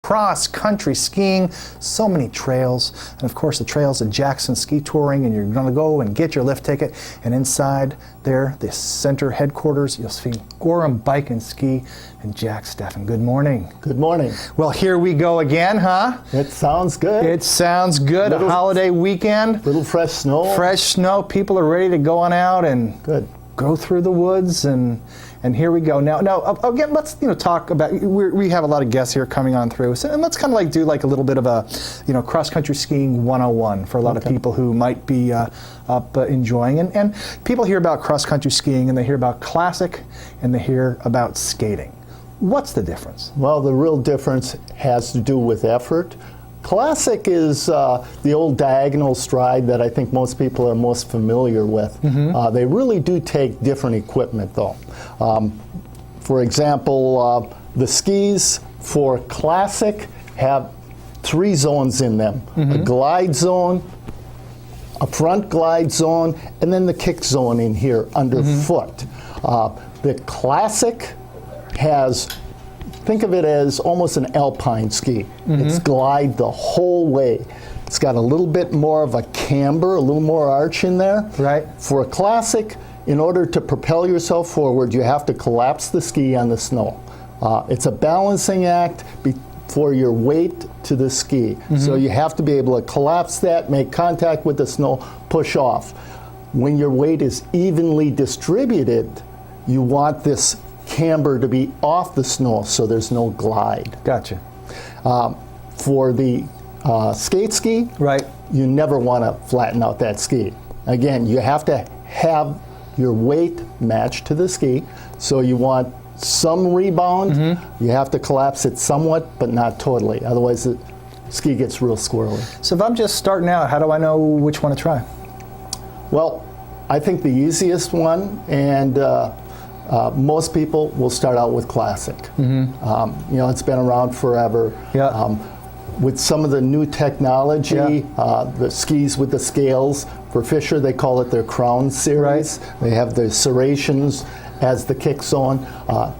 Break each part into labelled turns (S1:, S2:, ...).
S1: cross-country skiing, so many trails, and of course the trails at Jackson Ski Touring, and you're going to go and get your lift ticket, and inside there, the center headquarters, you'll see Gorham Bike and Ski, and Jack Steffen. Good morning.
S2: Good morning.
S1: Well, here we go again, huh?
S2: It sounds good.
S1: It sounds good. A holiday weekend.
S2: Little fresh snow.
S1: Fresh snow. People are ready to go on out and go through the woods, and here we go. Now again, let's talk about. We have a lot of guests here coming on through, and let's kind of do a little bit of a cross country skiing 101 for a lot of people who might be up enjoying. And people hear about cross country skiing, and they hear about classic, and they hear about skating. What's the difference?
S2: Well, the real difference has to do with effort. Classic is the old diagonal stride that I think most people are most familiar with. They really do take different equipment, though. For example, the skis for classic have 3 zones in them. A glide zone, a front glide zone, and then the kick zone in here underfoot. The classic has, think of it as almost an alpine ski. It's glide the whole way. It's got a little bit more of a camber, a little more arch in there.
S1: Right.
S2: For a classic, in order to propel yourself forward, you have to collapse the ski on the snow. It's a balancing act for your weight to the ski. So you have to be able to collapse that, make contact with the snow, push off. When your weight is evenly distributed, you want this camber to be off the snow so there's no glide.
S1: Gotcha.
S2: For the skate ski, you never want to flatten out that ski. Again, you have to have your weight matched to the ski, so you want some rebound. You have to collapse it somewhat, but not totally. Otherwise, the ski gets real squirrely.
S1: So if I'm just starting out, how do I know which one to try?
S2: Well, I think the easiest one, and most people will start out with classic. It's been around forever. With some of the new technology, the skis with the scales, for Fisher they call it their Crown series. They have the serrations as the kick zone.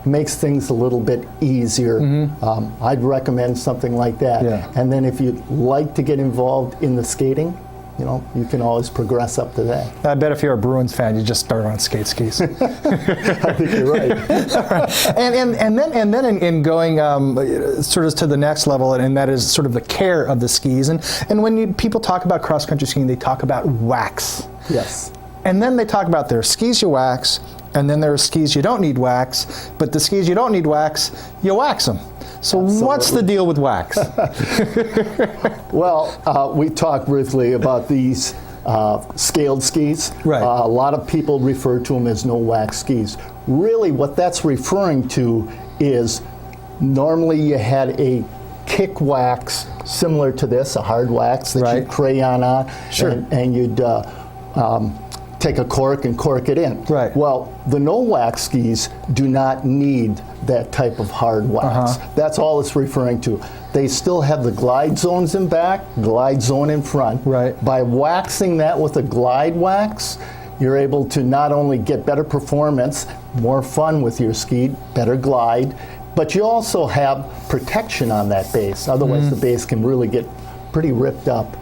S2: Makes things a little bit easier. I'd recommend something like that. And then if you'd like to get involved in the skating, you can always progress up to that.
S1: I bet if you're a Bruins fan, you just start on skate skis.
S2: I think you're right.
S1: And then in going sort of to the next level, and that is sort of the care of the skis. And when people talk about cross country skiing, they talk about wax.
S2: Yes.
S1: And then they talk about their skis you wax, and then there are skis you don't need wax, but the skis you don't need wax, you wax them. So what's the deal with wax?
S2: Well, we talked briefly about these scaled skis. A lot of people refer to them as no wax skis. Really what that's referring to is normally you had a kick wax similar to this, a hard wax that you'd crayon on, and you'd take a cork and cork it in. Well, the no wax skis do not need that type of hard wax. That's all it's referring to. They still have the glide zones in back, glide zone in front. By waxing that with a glide wax, you're able to not only get better performance, more fun with your ski, better glide, but you also have protection on that base. Otherwise the base can really get pretty ripped up.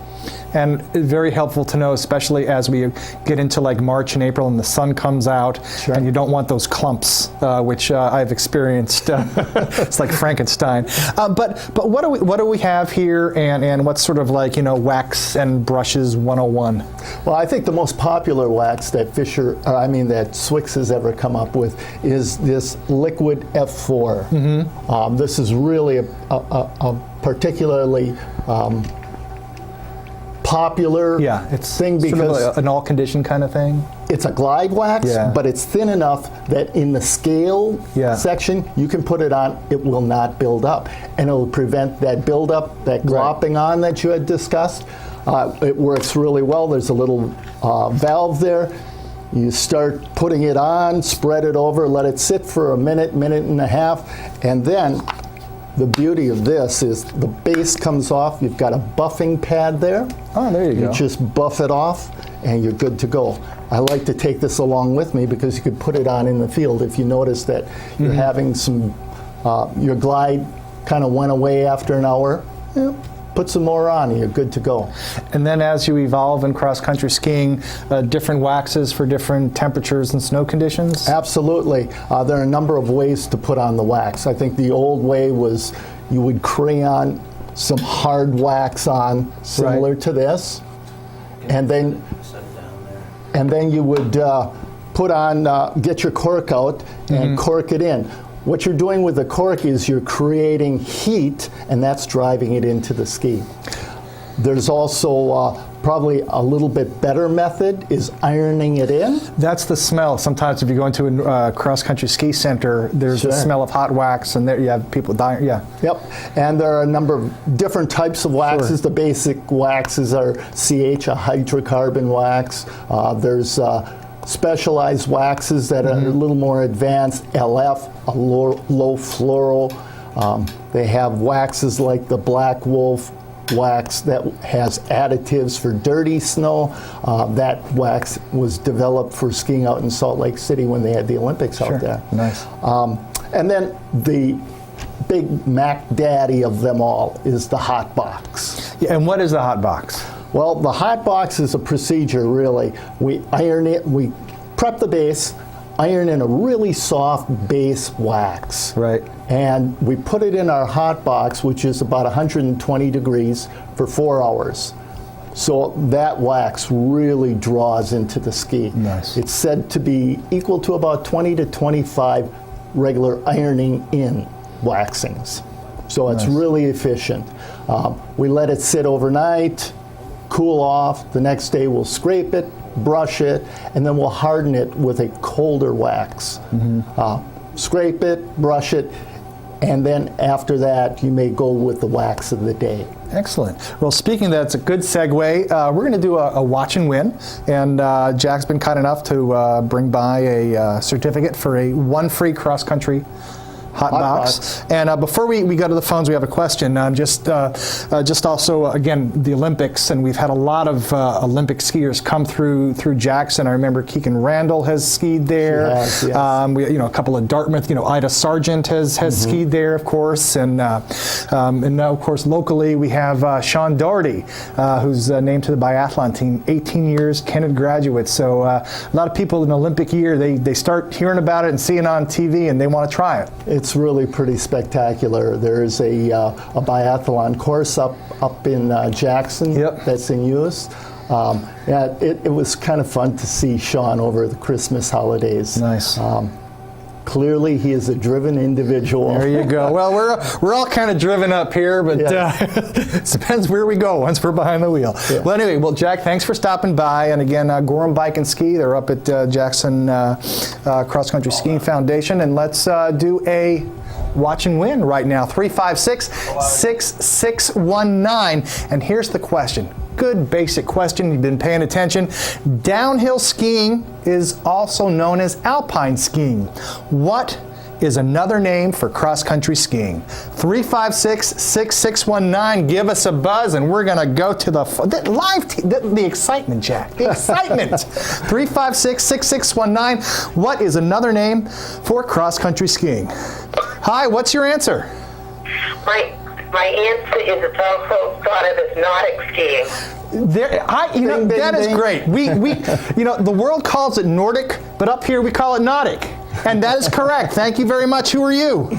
S1: And very helpful to know, especially as we get into like March and April and the sun comes out, and you don't want those clumps, which I've experienced. It's like Frankenstein. But what do we have here, and what's sort of like wax and brushes 101?
S2: Well, I think the most popular wax that that Swix has ever come up with is this liquid F4. This is really a particularly popular thing because
S1: sort of an all-condition kind of thing.
S2: It's a glide wax, but it's thin enough that in the scale section you can put it on, it will not build up, and it'll prevent that buildup, that glopping on that you had discussed. It works really well. There's a little valve there. You start putting it on, spread it over, let it sit for a minute, minute and a half, and then the beauty of this is the base comes off. You've got a buffing pad there.
S1: Oh, there you go.
S2: You just buff it off, and you're good to go. I like to take this along with me because you could put it on in the field if you notice that you're having some, your glide kind of went away after an hour, put some more on and you're good to go.
S1: And then as you evolve in cross-country skiing, different waxes for different temperatures and snow conditions?
S2: Absolutely. There are a number of ways to put on the wax. I think the old way was you would crayon some hard wax on, similar to this, and then you would put on, get your cork out and cork it in. What you're doing with the cork is you're creating heat, and that's driving it into the ski. There's also probably a little bit better method is ironing it in.
S1: That's the smell. Sometimes if you go into a cross-country ski center, there's the smell of hot wax, and there you have people dying. Yeah.
S2: Yep. And there are a number of different types of waxes. The basic waxes are CH, a hydrocarbon wax. There's specialized waxes that are a little more advanced, LF, a low floral. They have waxes like the Black Wolf wax that has additives for dirty snow. That wax was developed for skiing out in Salt Lake City when they had the Olympics out there.
S1: Nice.
S2: And then the big Mac Daddy of them all is the hot box.
S1: Yeah, and what is the hot box?
S2: Well, the hot box is a procedure, really. We iron it, we prep the base, iron in a really soft base wax.
S1: Right.
S2: And we put it in our hot box, which is about 120 degrees, for 4 hours. So that wax really draws into the ski.
S1: Nice.
S2: It's said to be equal to about 20 to 25 regular ironing in waxings. So it's really efficient. We let it sit overnight, cool off. The next day we'll scrape it, brush it, and then we'll harden it with a colder wax. Scrape it, brush it, and then after that you may go with the wax of the day.
S1: Excellent. Well, speaking of that, it's a good segue. We're going to do a watch and win, and Jack's been kind enough to bring by a certificate for a one free cross-country hot box. And before we go to the phones, we have a question. Just also, again, the Olympics, and we've had a lot of Olympic skiers come through Jackson. I remember Keegan Randall has skied there.
S2: Yes.
S1: We, a couple of Dartmouth, Ida Sargent has skied there, of course. And now, of course, locally, we have Sean Doherty, who's named to the biathlon team, 18 years, Kennett graduate. So a lot of people in the Olympic year, they start hearing about it and seeing it on TV, and they want to try it.
S2: It's really pretty spectacular. There's a biathlon course up in Jackson that's in use. It was kind of fun to see Sean over the Christmas holidays.
S1: Nice.
S2: Clearly, he is a driven individual.
S1: There you go. Well, we're all kind of driven up here, but it depends where we go once we're behind the wheel. Yeah. Well, anyway, Jack, thanks for stopping by. And again, Gorham Bike and Ski, they're up at Jackson Cross Country Skiing Foundation. And let's do a watch and win right now. 356-6619. And here's the question. Good basic question. You've been paying attention. Downhill skiing is also known as alpine skiing. What is another name for cross-country skiing? 356-6619. Give us a buzz, and we're going to go to the the excitement, Jack. The excitement. 356-6619. What is another name for cross-country skiing? Hi, what's your answer?
S3: My answer is it's also thought of as Nordic skiing.
S1: That is great. We the world calls it Nordic, but up here we call it Nautic. And that is correct. Thank you very much. Who are you?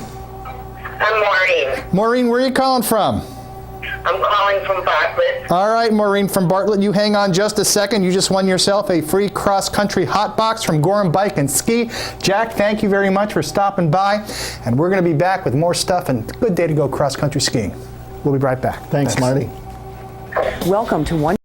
S3: I'm Maureen.
S1: Maureen, where are you calling from?
S3: I'm calling from Bartlett.
S1: All right, Maureen from Bartlett, you hang on just a second. You just won yourself a free cross-country hot box from Gorham Bike and Ski. Jack, thank you very much for stopping by. And we're going to be back with more stuff, and good day to go cross-country skiing. We'll be right back.
S2: Thanks, Marty.
S4: Welcome to One